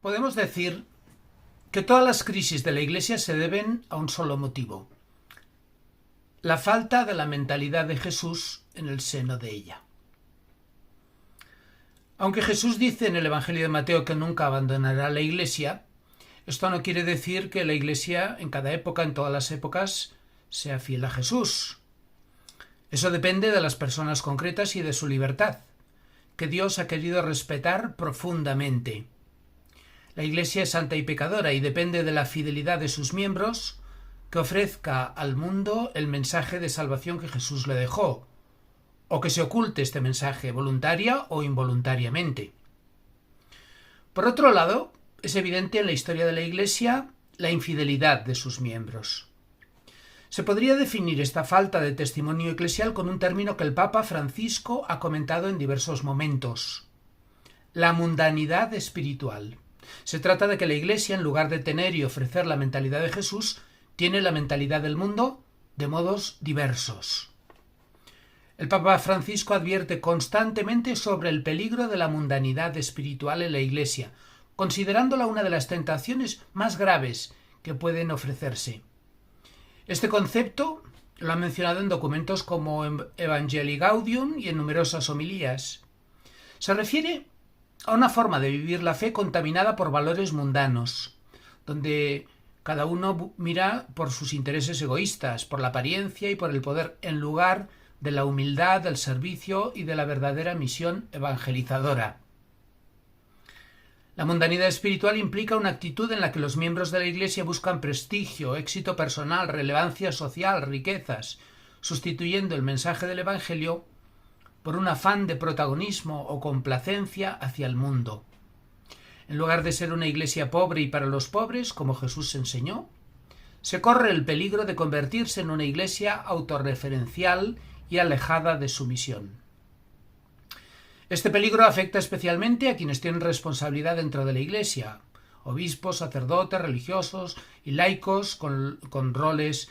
Podemos decir que todas las crisis de la Iglesia se deben a un solo motivo: la falta de la mentalidad de Jesús en el seno de ella. Aunque Jesús dice en el Evangelio de Mateo que nunca abandonará la Iglesia, esto no quiere decir que la Iglesia en cada época, en todas las épocas, sea fiel a Jesús. Eso depende de las personas concretas y de su libertad, que Dios ha querido respetar profundamente. La Iglesia es santa y pecadora y depende de la fidelidad de sus miembros que ofrezca al mundo el mensaje de salvación que Jesús le dejó, o que se oculte este mensaje voluntaria o involuntariamente. Por otro lado, es evidente en la historia de la Iglesia la infidelidad de sus miembros. Se podría definir esta falta de testimonio eclesial con un término que el Papa Francisco ha comentado en diversos momentos: la mundanidad espiritual. Se trata de que la Iglesia, en lugar de tener y ofrecer la mentalidad de Jesús, tiene la mentalidad del mundo de modos diversos. El Papa Francisco advierte constantemente sobre el peligro de la mundanidad espiritual en la Iglesia, considerándola una de las tentaciones más graves que pueden ofrecerse. Este concepto lo ha mencionado en documentos como Evangelii Gaudium y en numerosas homilías. Se refiere a una forma de vivir la fe contaminada por valores mundanos, donde cada uno mira por sus intereses egoístas, por la apariencia y por el poder, en lugar de la humildad, del servicio y de la verdadera misión evangelizadora. La mundanidad espiritual implica una actitud en la que los miembros de la Iglesia buscan prestigio, éxito personal, relevancia social, riquezas, sustituyendo el mensaje del Evangelio por un afán de protagonismo o complacencia hacia el mundo. En lugar de ser una Iglesia pobre y para los pobres, como Jesús enseñó, se corre el peligro de convertirse en una Iglesia autorreferencial y alejada de su misión. Este peligro afecta especialmente a quienes tienen responsabilidad dentro de la Iglesia: obispos, sacerdotes, religiosos y laicos con roles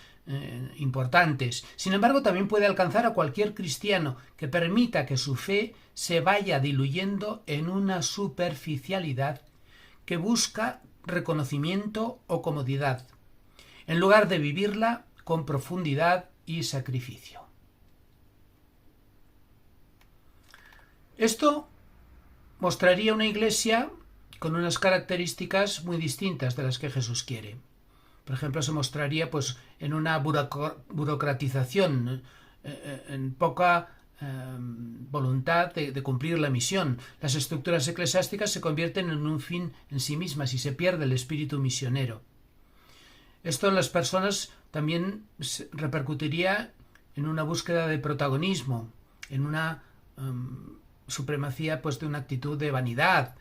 importantes. Sin embargo, también puede alcanzar a cualquier cristiano que permita que su fe se vaya diluyendo en una superficialidad que busca reconocimiento o comodidad, en lugar de vivirla con profundidad y sacrificio. Esto mostraría una Iglesia con unas características muy distintas de las que Jesús quiere. Por ejemplo, se mostraría en una burocratización, en poca voluntad de cumplir la misión. Las estructuras eclesiásticas se convierten en un fin en sí mismas y se pierde el espíritu misionero. Esto en las personas también repercutiría en una búsqueda de protagonismo, en una supremacía de una actitud de vanidad.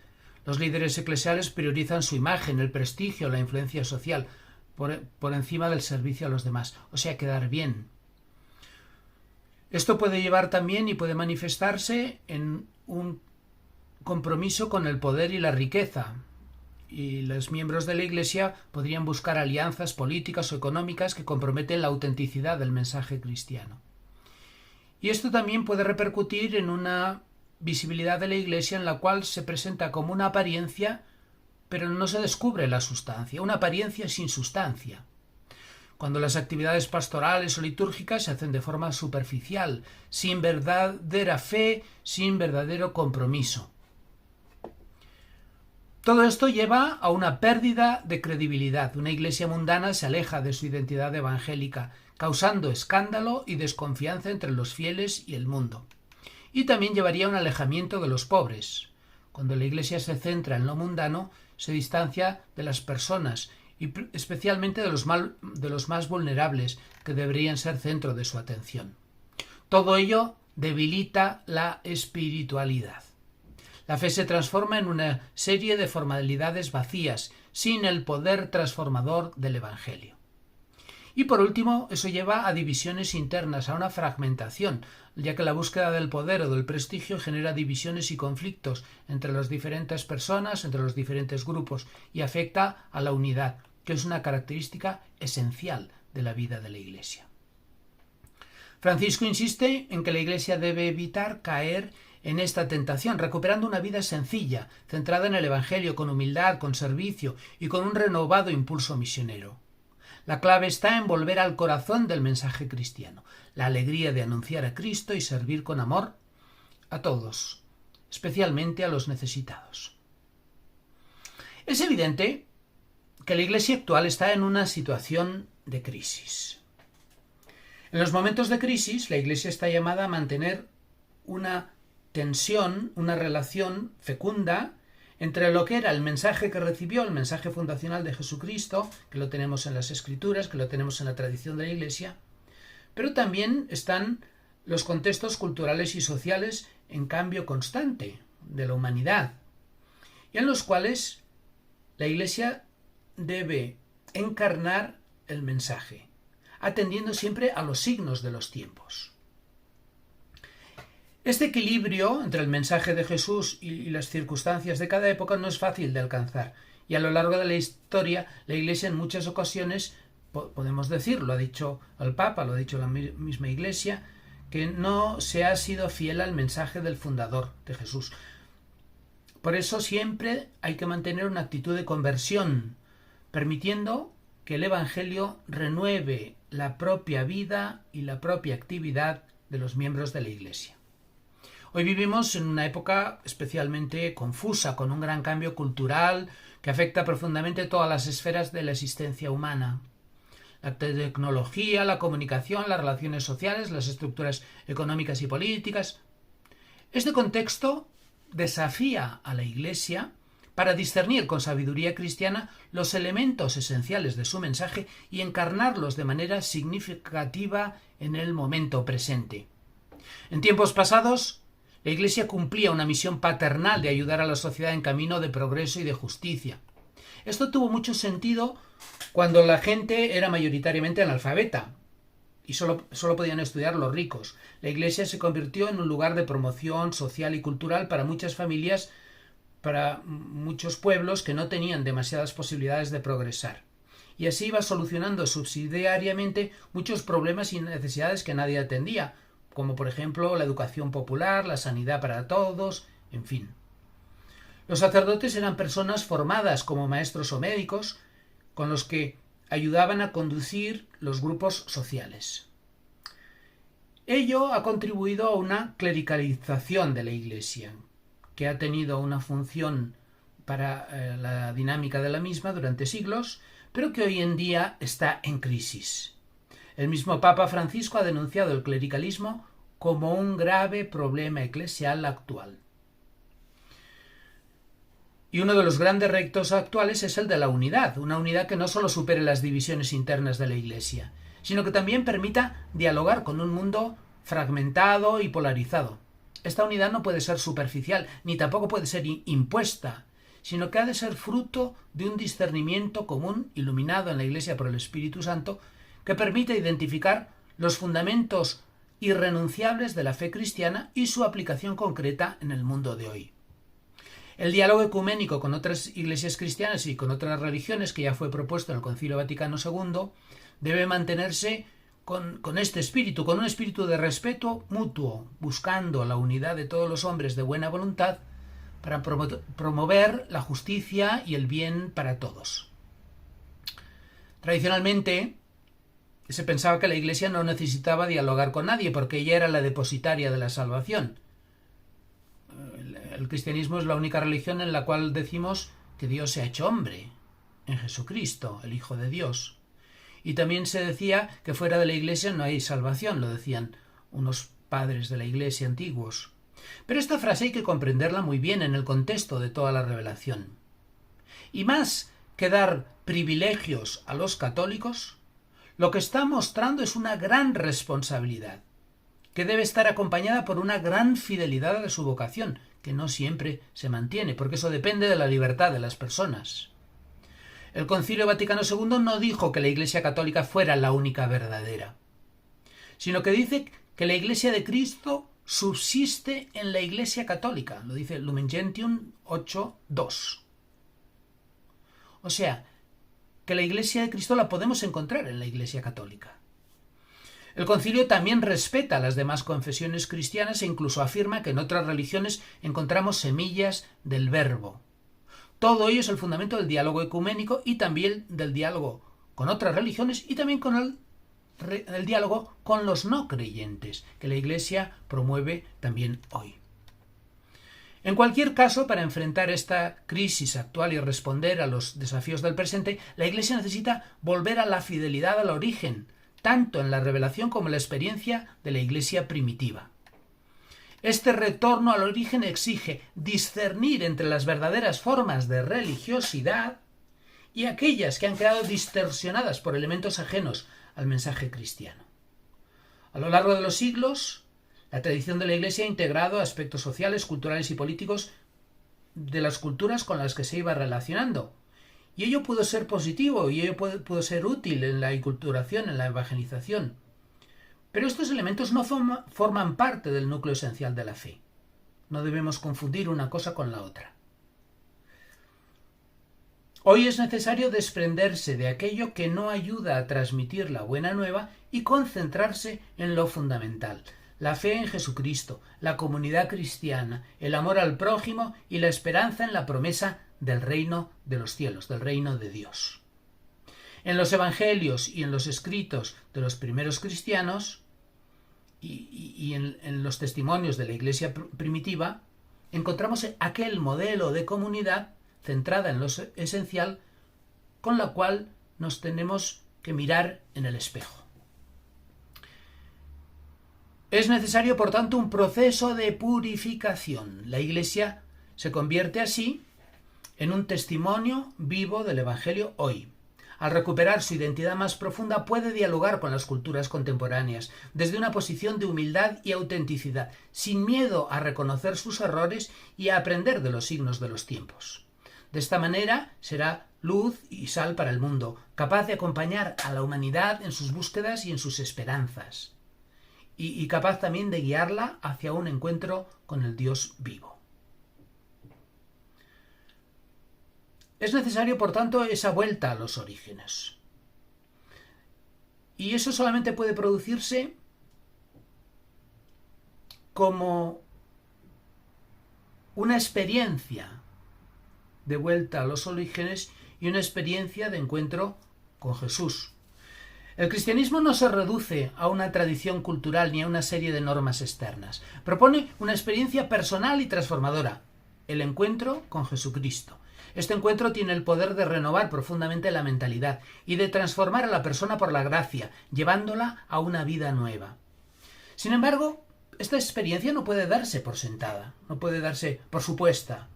Los líderes eclesiales priorizan su imagen, el prestigio, la influencia social por encima del servicio a los demás, o sea, quedar bien. Esto puede llevar también y puede manifestarse en un compromiso con el poder y la riqueza, y los miembros de la Iglesia podrían buscar alianzas políticas o económicas que comprometen la autenticidad del mensaje cristiano. Y esto también puede repercutir en una visibilidad de la Iglesia en la cual se presenta como una apariencia, pero no se descubre la sustancia, una apariencia sin sustancia. Cuando las actividades pastorales o litúrgicas se hacen de forma superficial, sin verdadera fe, sin verdadero compromiso. Todo esto lleva a una pérdida de credibilidad. Una Iglesia mundana se aleja de su identidad evangélica, causando escándalo y desconfianza entre los fieles y el mundo. Y también llevaría a un alejamiento de los pobres. Cuando la Iglesia se centra en lo mundano, se distancia de las personas y especialmente de los más vulnerables, que deberían ser centro de su atención. Todo ello debilita la espiritualidad. La fe se transforma en una serie de formalidades vacías, sin el poder transformador del Evangelio. Y por último, eso lleva a divisiones internas, a una fragmentación, ya que la búsqueda del poder o del prestigio genera divisiones y conflictos entre las diferentes personas, entre los diferentes grupos, y afecta a la unidad, que es una característica esencial de la vida de la Iglesia. Francisco insiste en que la Iglesia debe evitar caer en esta tentación, recuperando una vida sencilla, centrada en el Evangelio, con humildad, con servicio y con un renovado impulso misionero. La clave está en volver al corazón del mensaje cristiano, la alegría de anunciar a Cristo y servir con amor a todos, especialmente a los necesitados. Es evidente que la Iglesia actual está en una situación de crisis. En los momentos de crisis, la Iglesia está llamada a mantener una tensión, una relación fecunda entre lo que era el mensaje que recibió, el mensaje fundacional de Jesucristo, que lo tenemos en las Escrituras, que lo tenemos en la tradición de la Iglesia, pero también están los contextos culturales y sociales en cambio constante de la humanidad, y en los cuales la Iglesia debe encarnar el mensaje, atendiendo siempre a los signos de los tiempos. Este equilibrio entre el mensaje de Jesús y las circunstancias de cada época no es fácil de alcanzar, y a lo largo de la historia la Iglesia en muchas ocasiones, podemos decir, lo ha dicho el Papa, lo ha dicho la misma Iglesia, que no se ha sido fiel al mensaje del fundador de Jesús. Por eso siempre hay que mantener una actitud de conversión, permitiendo que el Evangelio renueve la propia vida y la propia actividad de los miembros de la Iglesia. Hoy vivimos en una época especialmente confusa, con un gran cambio cultural que afecta profundamente todas las esferas de la existencia humana. La tecnología, la comunicación, las relaciones sociales, las estructuras económicas y políticas. Este contexto desafía a la Iglesia para discernir con sabiduría cristiana los elementos esenciales de su mensaje y encarnarlos de manera significativa en el momento presente. En tiempos pasados, la Iglesia cumplía una misión paternal de ayudar a la sociedad en camino de progreso y de justicia. Esto tuvo mucho sentido cuando la gente era mayoritariamente analfabeta y solo podían estudiar los ricos. La Iglesia se convirtió en un lugar de promoción social y cultural para muchas familias, para muchos pueblos que no tenían demasiadas posibilidades de progresar. Y así iba solucionando subsidiariamente muchos problemas y necesidades que nadie atendía, como por ejemplo la educación popular, la sanidad para todos, en fin. Los sacerdotes eran personas formadas como maestros o médicos, con los que ayudaban a conducir los grupos sociales. Ello ha contribuido a una clericalización de la Iglesia, que ha tenido una función para la dinámica de la misma durante siglos, pero que hoy en día está en crisis. El mismo Papa Francisco ha denunciado el clericalismo como un grave problema eclesial actual. Y uno de los grandes retos actuales es el de la unidad, una unidad que no solo supere las divisiones internas de la Iglesia, sino que también permita dialogar con un mundo fragmentado y polarizado. Esta unidad no puede ser superficial, ni tampoco puede ser impuesta, sino que ha de ser fruto de un discernimiento común iluminado en la Iglesia por el Espíritu Santo que permita identificar los fundamentos irrenunciables de la fe cristiana y su aplicación concreta en el mundo de hoy. El diálogo ecuménico con otras iglesias cristianas y con otras religiones, que ya fue propuesto en el Concilio Vaticano II, debe mantenerse con este espíritu, con un espíritu de respeto mutuo, buscando la unidad de todos los hombres de buena voluntad para promover la justicia y el bien para todos. Tradicionalmente, se pensaba que la Iglesia no necesitaba dialogar con nadie porque ella era la depositaria de la salvación. El cristianismo es la única religión en la cual decimos que Dios se ha hecho hombre, en Jesucristo, el Hijo de Dios. Y también se decía que fuera de la Iglesia no hay salvación, lo decían unos padres de la Iglesia antiguos. Pero esta frase hay que comprenderla muy bien en el contexto de toda la revelación. Y más que dar privilegios a los católicos, lo que está mostrando es una gran responsabilidad, que debe estar acompañada por una gran fidelidad a su vocación, que no siempre se mantiene, porque eso depende de la libertad de las personas. El Concilio Vaticano II no dijo que la Iglesia católica fuera la única verdadera, sino que dice que la Iglesia de Cristo subsiste en la Iglesia católica. Lo dice Lumen Gentium 8.2. O sea, que la Iglesia de Cristo la podemos encontrar en la Iglesia católica. El concilio también respeta a las demás confesiones cristianas e incluso afirma que en otras religiones encontramos semillas del verbo. Todo ello es el fundamento del diálogo ecuménico y también del diálogo con otras religiones y también con el diálogo con los no creyentes, que la Iglesia promueve también hoy. En cualquier caso, para enfrentar esta crisis actual y responder a los desafíos del presente, la Iglesia necesita volver a la fidelidad al origen, tanto en la revelación como en la experiencia de la Iglesia primitiva. Este retorno al origen exige discernir entre las verdaderas formas de religiosidad y aquellas que han quedado distorsionadas por elementos ajenos al mensaje cristiano. A lo largo de los siglos, la tradición de la Iglesia ha integrado aspectos sociales, culturales y políticos de las culturas con las que se iba relacionando. Y ello pudo ser positivo y ello pudo ser útil en la inculturación, en la evangelización. Pero estos elementos no forman parte del núcleo esencial de la fe. No debemos confundir una cosa con la otra. Hoy es necesario desprenderse de aquello que no ayuda a transmitir la buena nueva y concentrarse en lo fundamental: la fe en Jesucristo, la comunidad cristiana, el amor al prójimo y la esperanza en la promesa del reino de los cielos, del reino de Dios. En los evangelios y en los escritos de los primeros cristianos y en los testimonios de la Iglesia primitiva encontramos aquel modelo de comunidad centrada en lo esencial con la cual nos tenemos que mirar en el espejo. Es necesario, por tanto, un proceso de purificación. La Iglesia se convierte así en un testimonio vivo del Evangelio hoy. Al recuperar su identidad más profunda, puede dialogar con las culturas contemporáneas desde una posición de humildad y autenticidad, sin miedo a reconocer sus errores y a aprender de los signos de los tiempos. De esta manera será luz y sal para el mundo, capaz de acompañar a la humanidad en sus búsquedas y en sus esperanzas, y capaz también de guiarla hacia un encuentro con el Dios vivo. Es necesario, por tanto, esa vuelta a los orígenes. Y eso solamente puede producirse como una experiencia de vuelta a los orígenes y una experiencia de encuentro con Jesús. El cristianismo no se reduce a una tradición cultural ni a una serie de normas externas. Propone una experiencia personal y transformadora: el encuentro con Jesucristo. Este encuentro tiene el poder de renovar profundamente la mentalidad y de transformar a la persona por la gracia, llevándola a una vida nueva. Sin embargo, esta experiencia no puede darse por sentada, no puede darse por supuesta.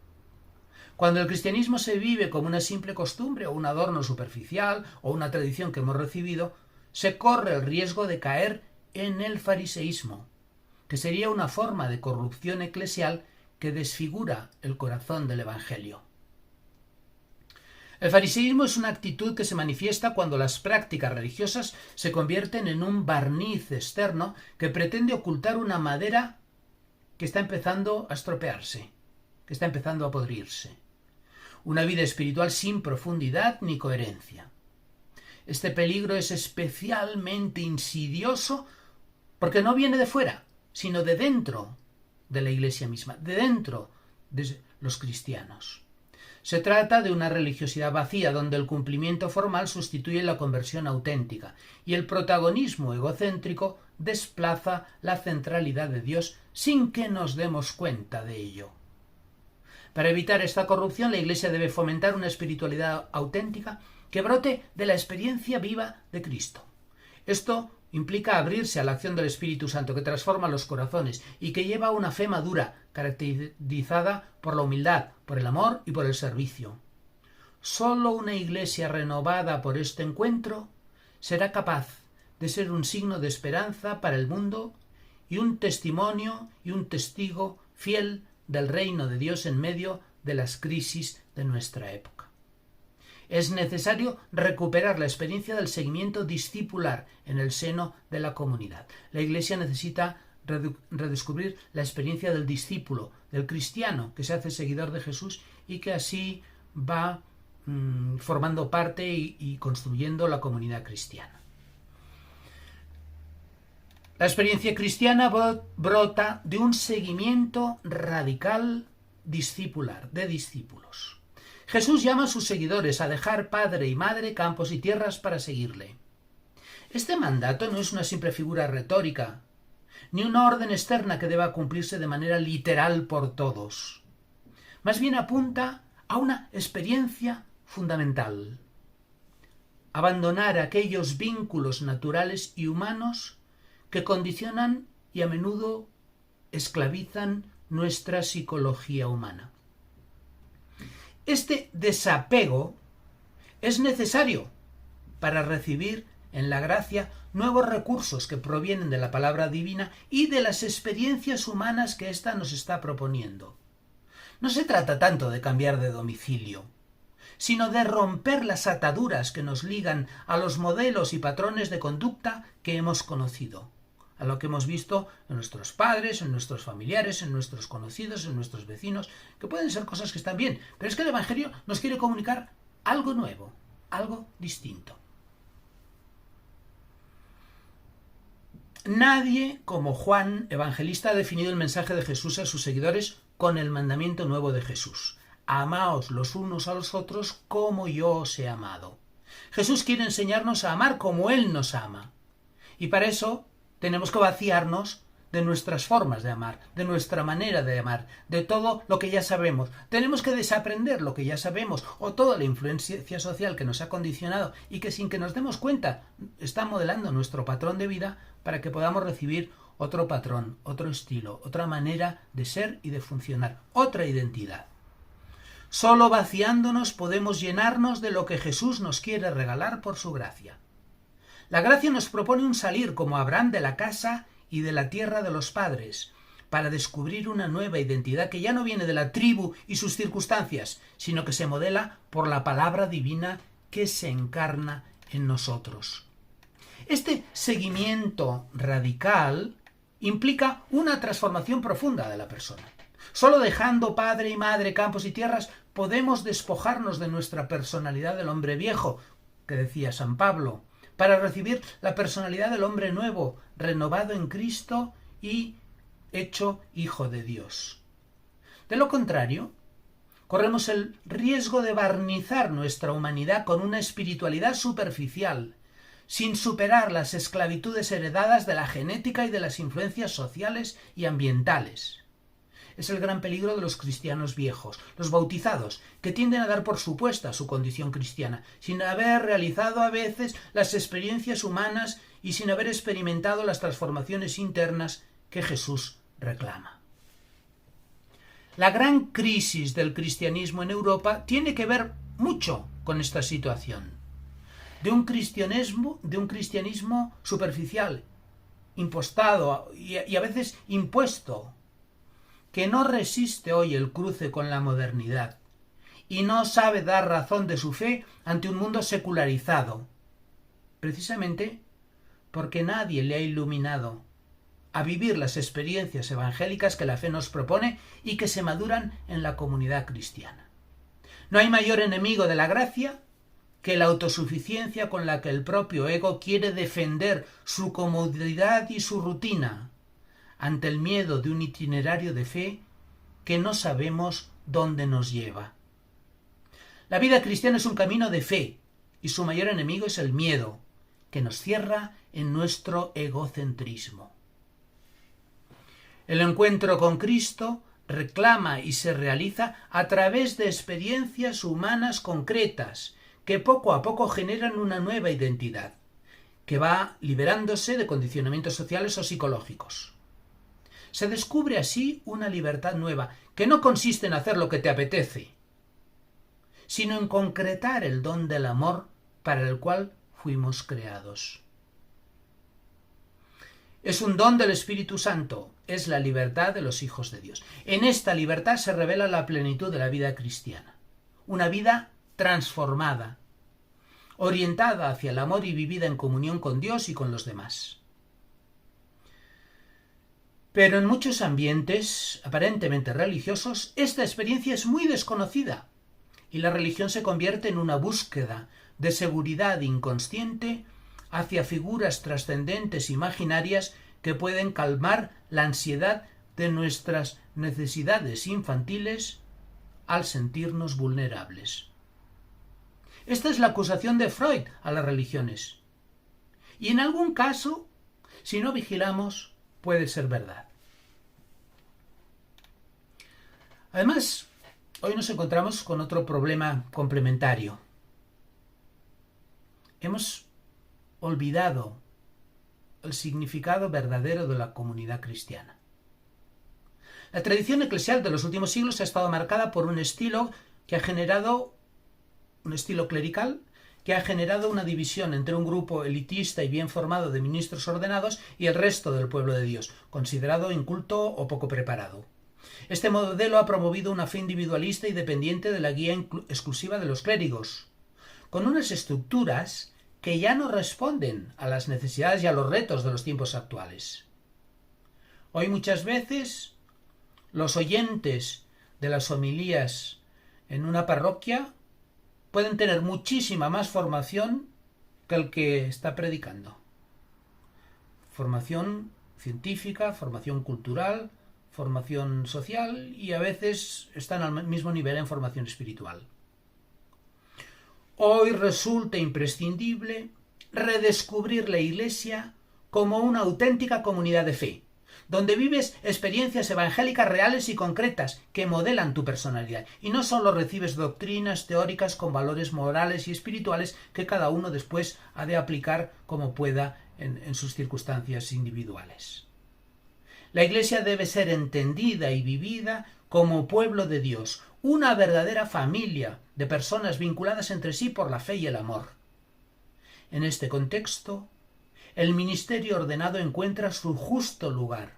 Cuando el cristianismo se vive como una simple costumbre o un adorno superficial o una tradición que hemos recibido, se corre el riesgo de caer en el fariseísmo, que sería una forma de corrupción eclesial que desfigura el corazón del Evangelio. El fariseísmo es una actitud que se manifiesta cuando las prácticas religiosas se convierten en un barniz externo que pretende ocultar una madera que está empezando a estropearse, que está empezando a podrirse. Una vida espiritual sin profundidad ni coherencia. Este peligro es especialmente insidioso porque no viene de fuera, sino de dentro de la Iglesia misma, de dentro de los cristianos. Se trata de una religiosidad vacía donde el cumplimiento formal sustituye la conversión auténtica y el protagonismo egocéntrico desplaza la centralidad de Dios sin que nos demos cuenta de ello. Para evitar esta corrupción, la Iglesia debe fomentar una espiritualidad auténtica que brote de la experiencia viva de Cristo. Esto implica abrirse a la acción del Espíritu Santo que transforma los corazones y que lleva a una fe madura, caracterizada por la humildad, por el amor y por el servicio. Solo una Iglesia renovada por este encuentro será capaz de ser un signo de esperanza para el mundo y un testimonio y un testigo fiel del reino de Dios en medio de las crisis de nuestra época. Es necesario recuperar la experiencia del seguimiento discipular en el seno de la comunidad. La Iglesia necesita redescubrir la experiencia del discípulo, del cristiano que se hace seguidor de Jesús y que así va formando parte y construyendo la comunidad cristiana. La experiencia cristiana brota de un seguimiento radical discipular, de discípulos. Jesús llama a sus seguidores a dejar padre y madre, campos y tierras para seguirle. Este mandato no es una simple figura retórica, ni una orden externa que deba cumplirse de manera literal por todos. Más bien apunta a una experiencia fundamental. Abandonar aquellos vínculos naturales y humanos que condicionan y a menudo esclavizan nuestra psicología humana. Este desapego es necesario para recibir en la gracia nuevos recursos que provienen de la palabra divina y de las experiencias humanas que ésta nos está proponiendo. No se trata tanto de cambiar de domicilio, sino de romper las ataduras que nos ligan a los modelos y patrones de conducta que hemos conocido, a lo que hemos visto en nuestros padres, en nuestros familiares, en nuestros conocidos, en nuestros vecinos, que pueden ser cosas que están bien, pero es que el Evangelio nos quiere comunicar algo nuevo, algo distinto. Nadie como Juan Evangelista ha definido el mensaje de Jesús a sus seguidores con el mandamiento nuevo de Jesús: amaos los unos a los otros como yo os he amado. Jesús quiere enseñarnos a amar como Él nos ama. Y para eso tenemos que vaciarnos de nuestras formas de amar, de nuestra manera de amar, de todo lo que ya sabemos. Tenemos que desaprender lo que ya sabemos o toda la influencia social que nos ha condicionado y que sin que nos demos cuenta está modelando nuestro patrón de vida para que podamos recibir otro patrón, otro estilo, otra manera de ser y de funcionar, otra identidad. Solo vaciándonos podemos llenarnos de lo que Jesús nos quiere regalar por su gracia. La gracia nos propone un salir como Abraham de la casa y de la tierra de los padres, para descubrir una nueva identidad que ya no viene de la tribu y sus circunstancias, sino que se modela por la palabra divina que se encarna en nosotros. Este seguimiento radical implica una transformación profunda de la persona. Solo dejando padre y madre, campos y tierras podemos despojarnos de nuestra personalidad del hombre viejo, que decía San Pablo, para recibir la personalidad del hombre nuevo, renovado en Cristo y hecho hijo de Dios. De lo contrario, corremos el riesgo de barnizar nuestra humanidad con una espiritualidad superficial, sin superar las esclavitudes heredadas de la genética y de las influencias sociales y ambientales. Es el gran peligro de los cristianos viejos, los bautizados, que tienden a dar por supuesta su condición cristiana, sin haber realizado a veces las experiencias humanas y sin haber experimentado las transformaciones internas que Jesús reclama. La gran crisis del cristianismo en Europa tiene que ver mucho con esta situación, de un cristianismo superficial, impostado y a veces impuesto, que no resiste hoy el cruce con la modernidad y no sabe dar razón de su fe ante un mundo secularizado, precisamente porque nadie le ha iluminado a vivir las experiencias evangélicas que la fe nos propone y que se maduran en la comunidad cristiana. No hay mayor enemigo de la gracia que la autosuficiencia con la que el propio ego quiere defender su comodidad y su rutina ante el miedo de un itinerario de fe que no sabemos dónde nos lleva. La vida cristiana es un camino de fe y su mayor enemigo es el miedo, que nos cierra en nuestro egocentrismo. El encuentro con Cristo reclama y se realiza a través de experiencias humanas concretas que poco a poco generan una nueva identidad, que va liberándose de condicionamientos sociales o psicológicos. Se descubre así una libertad nueva, que no consiste en hacer lo que te apetece, sino en concretar el don del amor para el cual fuimos creados. Es un don del Espíritu Santo, es la libertad de los hijos de Dios. En esta libertad se revela la plenitud de la vida cristiana, una vida transformada, orientada hacia el amor y vivida en comunión con Dios y con los demás. Pero en muchos ambientes aparentemente religiosos, esta experiencia es muy desconocida y la religión se convierte en una búsqueda de seguridad inconsciente hacia figuras trascendentes imaginarias que pueden calmar la ansiedad de nuestras necesidades infantiles al sentirnos vulnerables. Esta es la acusación de Freud a las religiones. Y en algún caso, si no vigilamos, puede ser verdad. Además, hoy nos encontramos con otro problema complementario. Hemos olvidado el significado verdadero de la comunidad cristiana. La tradición eclesial de los últimos siglos ha estado marcada por un estilo clerical, que ha generado una división entre un grupo elitista y bien formado de ministros ordenados y el resto del pueblo de Dios, considerado inculto o poco preparado. Este modelo ha promovido una fe individualista y dependiente de la guía exclusiva de los clérigos, con unas estructuras que ya no responden a las necesidades y a los retos de los tiempos actuales. Hoy muchas veces los oyentes de las homilías en una parroquia pueden tener muchísima más formación que el que está predicando. Formación científica, formación cultural, formación social y a veces están al mismo nivel en formación espiritual. Hoy resulta imprescindible redescubrir la Iglesia como una auténtica comunidad de fe, donde vives experiencias evangélicas reales y concretas que modelan tu personalidad y no solo recibes doctrinas teóricas con valores morales y espirituales que cada uno después ha de aplicar como pueda en sus circunstancias individuales. La Iglesia debe ser entendida y vivida como pueblo de Dios, una verdadera familia de personas vinculadas entre sí por la fe y el amor. En este contexto, el ministerio ordenado encuentra su justo lugar,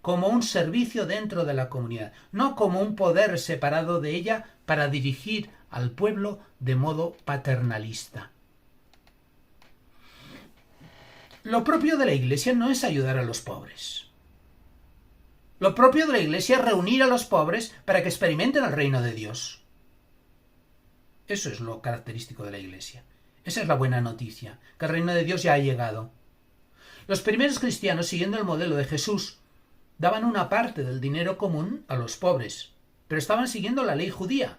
como un servicio dentro de la comunidad, no como un poder separado de ella para dirigir al pueblo de modo paternalista. Lo propio de la Iglesia no es ayudar a los pobres. Lo propio de la Iglesia es reunir a los pobres para que experimenten el reino de Dios. Eso es lo característico de la Iglesia. Esa es la buena noticia, que el reino de Dios ya ha llegado. Los primeros cristianos, siguiendo el modelo de Jesús, daban una parte del dinero común a los pobres, pero estaban siguiendo la ley judía.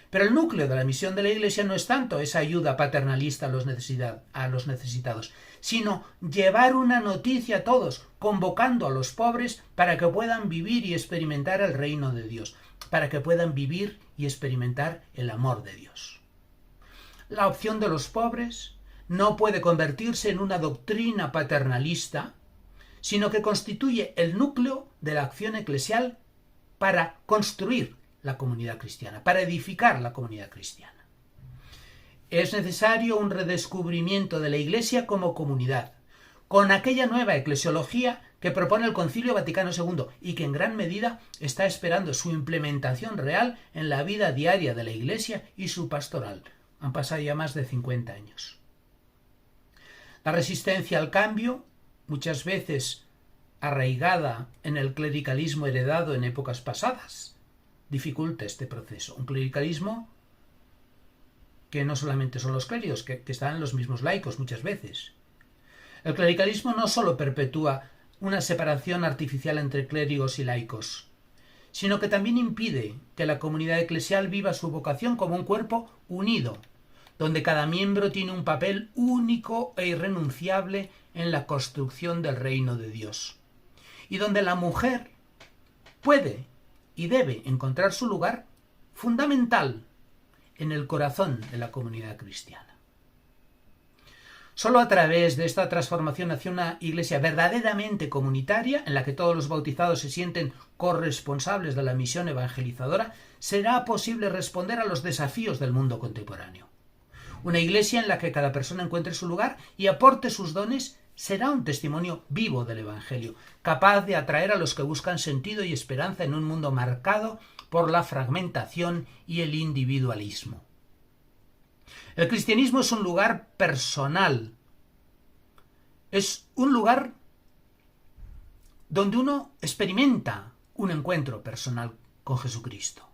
Pero el núcleo de la misión de la Iglesia no es tanto esa ayuda paternalista a los necesitados, sino llevar una noticia a todos, convocando a los pobres para que puedan vivir y experimentar el reino de Dios, para que puedan vivir y experimentar el amor de Dios. La opción de los pobres no puede convertirse en una doctrina paternalista, sino que constituye el núcleo de la acción eclesial para construir la comunidad cristiana, para edificar la comunidad cristiana. Es necesario un redescubrimiento de la Iglesia como comunidad, con aquella nueva eclesiología que propone el Concilio Vaticano II y que en gran medida está esperando su implementación real en la vida diaria de la Iglesia y su pastoral. Han pasado ya más de 50 años. La resistencia al cambio, muchas veces arraigada en el clericalismo heredado en épocas pasadas, dificulta este proceso. Un clericalismo que no solamente son los clérigos, que están los mismos laicos muchas veces. El clericalismo no solo perpetúa una separación artificial entre clérigos y laicos, sino que también impide que la comunidad eclesial viva su vocación como un cuerpo unido, donde cada miembro tiene un papel único e irrenunciable en la construcción del reino de Dios, y donde la mujer puede y debe encontrar su lugar fundamental en el corazón de la comunidad cristiana. Solo a través de esta transformación hacia una iglesia verdaderamente comunitaria, en la que todos los bautizados se sienten corresponsables de la misión evangelizadora, será posible responder a los desafíos del mundo contemporáneo. Una iglesia en la que cada persona encuentre su lugar y aporte sus dones será un testimonio vivo del Evangelio, capaz de atraer a los que buscan sentido y esperanza en un mundo marcado por la fragmentación y el individualismo. El cristianismo es un lugar personal, es un lugar donde uno experimenta un encuentro personal con Jesucristo.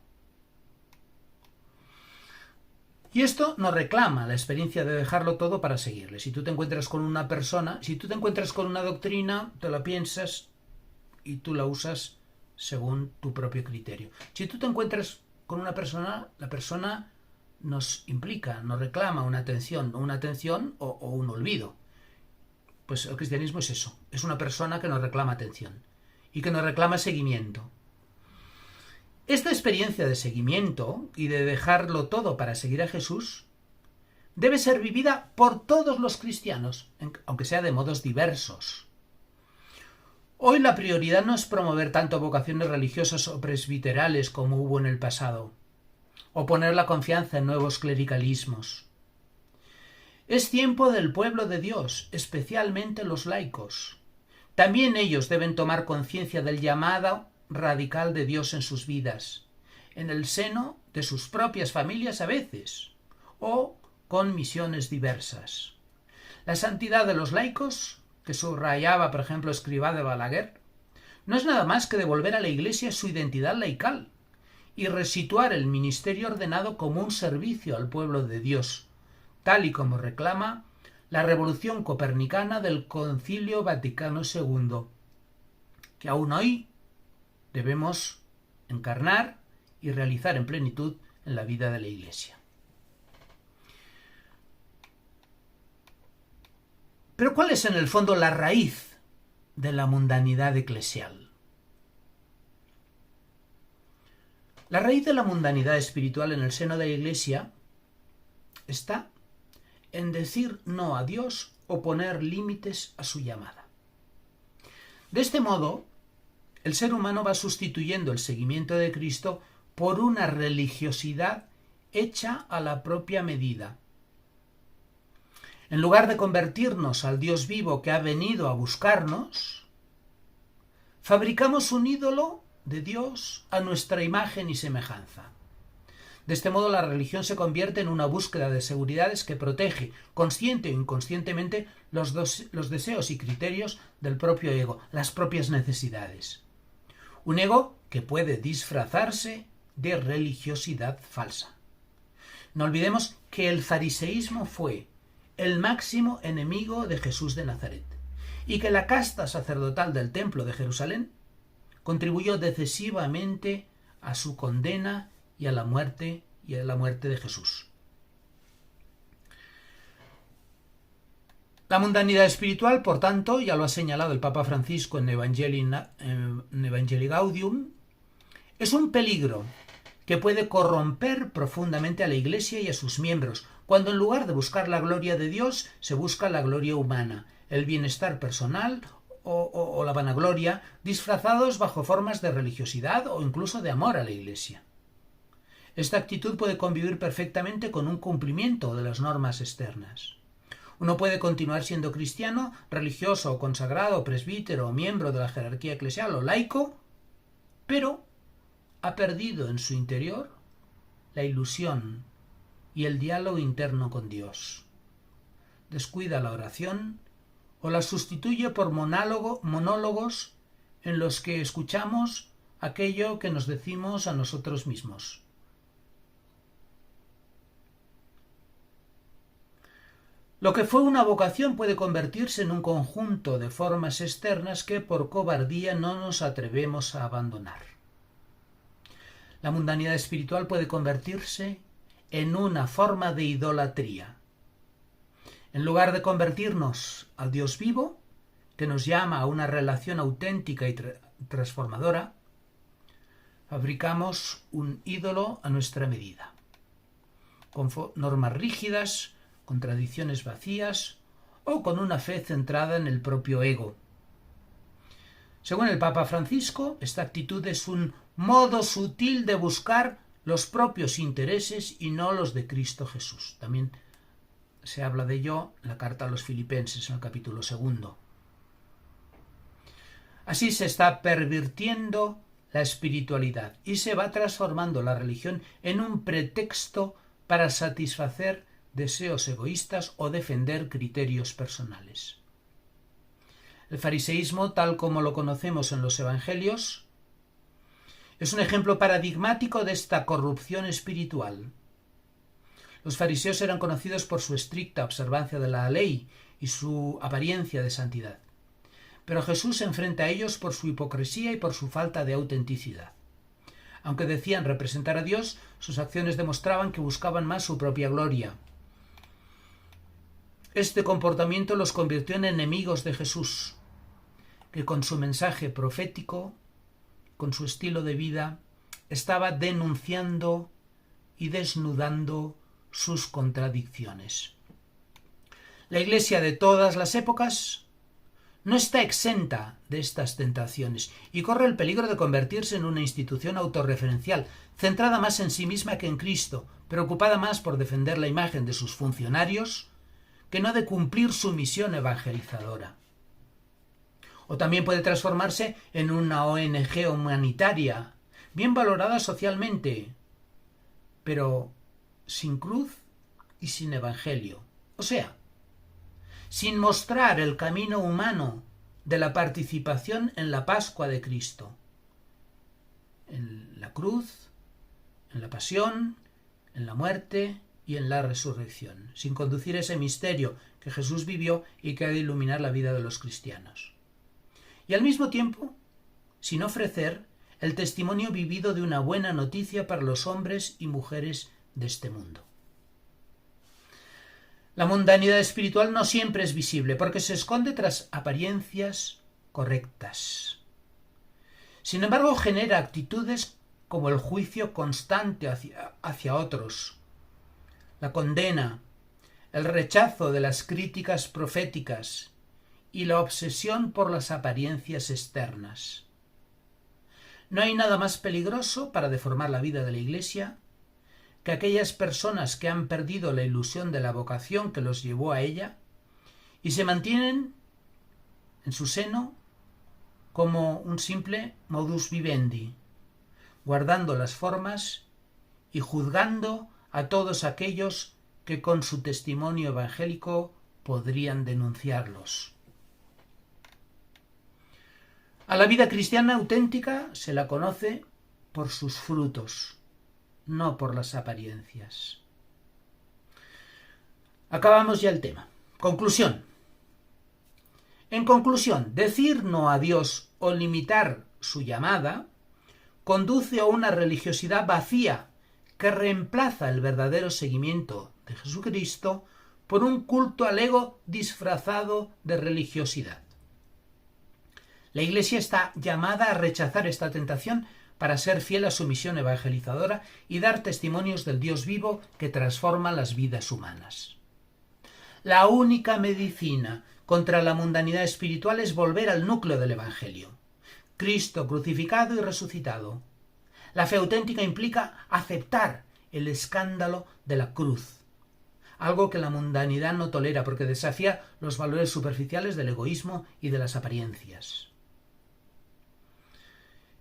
Y esto nos reclama la experiencia de dejarlo todo para seguirle. Si tú te encuentras con una persona, si tú te encuentras con una doctrina, te la piensas y tú la usas según tu propio criterio. Si tú te encuentras con una persona, la persona nos implica, nos reclama una atención o un olvido. Pues el cristianismo es eso, es una persona que nos reclama atención y que nos reclama seguimiento. Esta experiencia de seguimiento y de dejarlo todo para seguir a Jesús debe ser vivida por todos los cristianos, aunque sea de modos diversos. Hoy la prioridad no es promover tanto vocaciones religiosas o presbiterales como hubo en el pasado, o poner la confianza en nuevos clericalismos. Es tiempo del pueblo de Dios, especialmente los laicos. También ellos deben tomar conciencia del llamado radical de Dios en sus vidas, en el seno de sus propias familias a veces, o con misiones diversas. La santidad de los laicos, que subrayaba, por ejemplo, Escrivá de Balaguer, no es nada más que devolver a la Iglesia su identidad laical y resituar el ministerio ordenado como un servicio al pueblo de Dios, tal y como reclama la revolución copernicana del Concilio Vaticano II, que aún hoy debemos encarnar y realizar en plenitud en la vida de la Iglesia. Pero ¿cuál es en el fondo la raíz de la mundanidad eclesial? La raíz de la mundanidad espiritual en el seno de la Iglesia está en decir no a Dios o poner límites a su llamada. De este modo, el ser humano va sustituyendo el seguimiento de Cristo por una religiosidad hecha a la propia medida. En lugar de convertirnos al Dios vivo que ha venido a buscarnos, fabricamos un ídolo de Dios a nuestra imagen y semejanza. De este modo, la religión se convierte en una búsqueda de seguridades que protege, consciente o inconscientemente, los deseos y criterios del propio ego, las propias necesidades. Un ego que puede disfrazarse de religiosidad falsa. No olvidemos que el fariseísmo fue el máximo enemigo de Jesús de Nazaret y que la casta sacerdotal del Templo de Jerusalén contribuyó decisivamente a su condena y a la muerte de Jesús. La mundanidad espiritual, por tanto, ya lo ha señalado el Papa Francisco en Evangelii Gaudium, es un peligro que puede corromper profundamente a la Iglesia y a sus miembros, cuando en lugar de buscar la gloria de Dios, se busca la gloria humana, el bienestar personal o la vanagloria, disfrazados bajo formas de religiosidad o incluso de amor a la Iglesia. Esta actitud puede convivir perfectamente con un cumplimiento de las normas externas. Uno puede continuar siendo cristiano, religioso o consagrado, presbítero o miembro de la jerarquía eclesial o laico, pero ha perdido en su interior la ilusión y el diálogo interno con Dios. Descuida la oración o la sustituye por monólogos en los que escuchamos aquello que nos decimos a nosotros mismos. Lo que fue una vocación puede convertirse en un conjunto de formas externas que por cobardía no nos atrevemos a abandonar. La mundanidad espiritual puede convertirse en una forma de idolatría. En lugar de convertirnos al Dios vivo, que nos llama a una relación auténtica y transformadora, fabricamos un ídolo a nuestra medida, con normas rígidas, con tradiciones vacías o con una fe centrada en el propio ego. Según el Papa Francisco, esta actitud es un modo sutil de buscar los propios intereses y no los de Cristo Jesús. También se habla de ello en la carta a los Filipenses, en el capítulo 2. Así se está pervirtiendo la espiritualidad y se va transformando la religión en un pretexto para satisfacer deseos egoístas o defender criterios personales. El fariseísmo, tal como lo conocemos en los evangelios, es un ejemplo paradigmático de esta corrupción espiritual. Los fariseos eran conocidos por su estricta observancia de la ley y su apariencia de santidad. Pero Jesús se enfrenta a ellos por su hipocresía y por su falta de autenticidad. Aunque decían representar a Dios, sus acciones demostraban que buscaban más su propia gloria. Este comportamiento los convirtió en enemigos de Jesús, que con su mensaje profético, con su estilo de vida, estaba denunciando y desnudando sus contradicciones. La Iglesia de todas las épocas no está exenta de estas tentaciones y corre el peligro de convertirse en una institución autorreferencial, centrada más en sí misma que en Cristo, preocupada más por defender la imagen de sus funcionarios que no de cumplir su misión evangelizadora. O también puede transformarse en una ONG humanitaria, bien valorada socialmente, pero sin cruz y sin evangelio. O sea, sin mostrar el camino humano de la participación en la Pascua de Cristo, en la cruz, en la pasión, en la muerte y en la resurrección, sin conducir ese misterio que Jesús vivió y que ha de iluminar la vida de los cristianos. Y al mismo tiempo, sin ofrecer el testimonio vivido de una buena noticia para los hombres y mujeres de este mundo. La mundanidad espiritual no siempre es visible porque se esconde tras apariencias correctas. Sin embargo, genera actitudes como el juicio constante hacia otros, la condena, el rechazo de las críticas proféticas y la obsesión por las apariencias externas. No hay nada más peligroso para deformar la vida de la Iglesia que aquellas personas que han perdido la ilusión de la vocación que los llevó a ella y se mantienen en su seno como un simple modus vivendi, guardando las formas y juzgando a todos aquellos que con su testimonio evangélico podrían denunciarlos. A la vida cristiana auténtica se la conoce por sus frutos, no por las apariencias. Acabamos ya el tema. Conclusión. En conclusión, decir no a Dios o limitar su llamada conduce a una religiosidad vacía que reemplaza el verdadero seguimiento de Jesucristo por un culto al ego disfrazado de religiosidad. La Iglesia está llamada a rechazar esta tentación para ser fiel a su misión evangelizadora y dar testimonios del Dios vivo que transforma las vidas humanas. La única medicina contra la mundanidad espiritual es volver al núcleo del Evangelio: Cristo crucificado y resucitado. La fe auténtica implica aceptar el escándalo de la cruz, algo que la mundanidad no tolera porque desafía los valores superficiales del egoísmo y de las apariencias.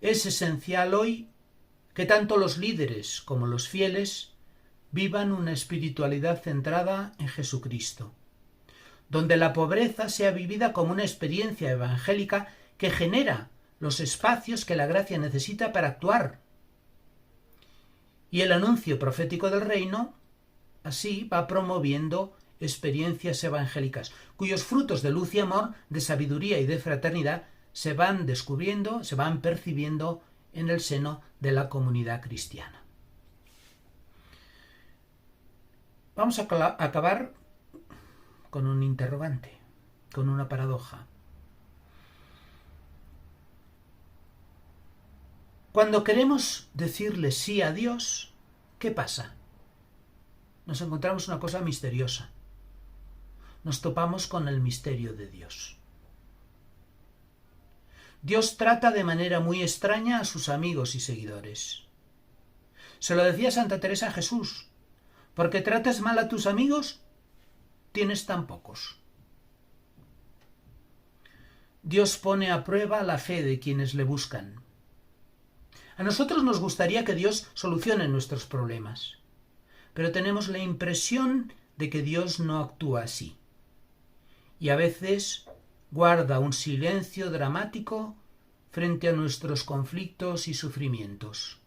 Es esencial hoy que tanto los líderes como los fieles vivan una espiritualidad centrada en Jesucristo, donde la pobreza sea vivida como una experiencia evangélica que genera los espacios que la gracia necesita para actuar. Y el anuncio profético del reino así va promoviendo experiencias evangélicas, cuyos frutos de luz y amor, de sabiduría y de fraternidad se van descubriendo, se van percibiendo en el seno de la comunidad cristiana. Vamos a acabar con un interrogante, con una paradoja. Cuando queremos decirle sí a Dios, ¿qué pasa? Nos encontramos una cosa misteriosa. Nos topamos con el misterio de Dios. Dios trata de manera muy extraña a sus amigos y seguidores. Se lo decía Santa Teresa a Jesús: porque tratas mal a tus amigos, tienes tan pocos. Dios pone a prueba la fe de quienes le buscan. A nosotros nos gustaría que Dios solucione nuestros problemas, pero tenemos la impresión de que Dios no actúa así. Y a veces guarda un silencio dramático frente a nuestros conflictos y sufrimientos.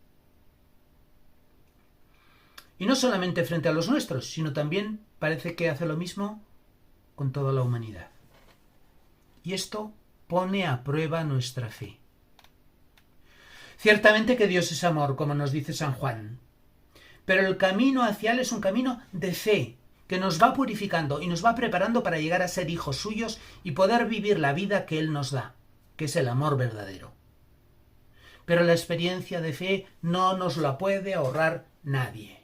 Y no solamente frente a los nuestros, sino también parece que hace lo mismo con toda la humanidad. Y esto pone a prueba nuestra fe. Ciertamente que Dios es amor, como nos dice San Juan, pero el camino hacia Él es un camino de fe, que nos va purificando y nos va preparando para llegar a ser hijos suyos y poder vivir la vida que Él nos da, que es el amor verdadero. Pero la experiencia de fe no nos la puede ahorrar nadie.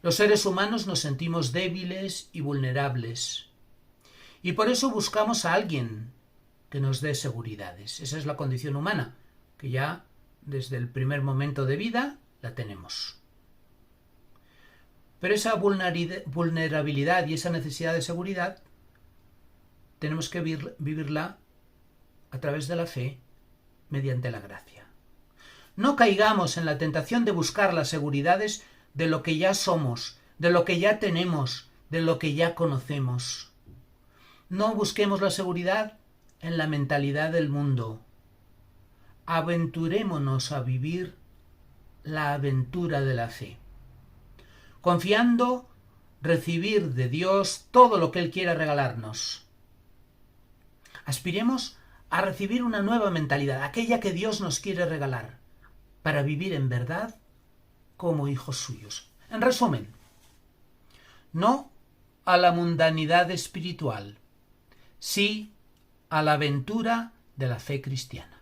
Los seres humanos nos sentimos débiles y vulnerables, y por eso buscamos a alguien que nos dé seguridades. Esa es la condición humana, que ya desde el primer momento de vida la tenemos. Pero esa vulnerabilidad y esa necesidad de seguridad tenemos que vivirla a través de la fe mediante la gracia. No caigamos en la tentación de buscar las seguridades de lo que ya somos, de lo que ya tenemos, de lo que ya conocemos. No busquemos la seguridad en la mentalidad del mundo. Aventurémonos a vivir la aventura de la fe, confiando recibir de Dios todo lo que Él quiera regalarnos. Aspiremos a recibir una nueva mentalidad, aquella que Dios nos quiere regalar, para vivir en verdad como hijos suyos. En resumen, no a la mundanidad espiritual, sí a la aventura de la fe cristiana.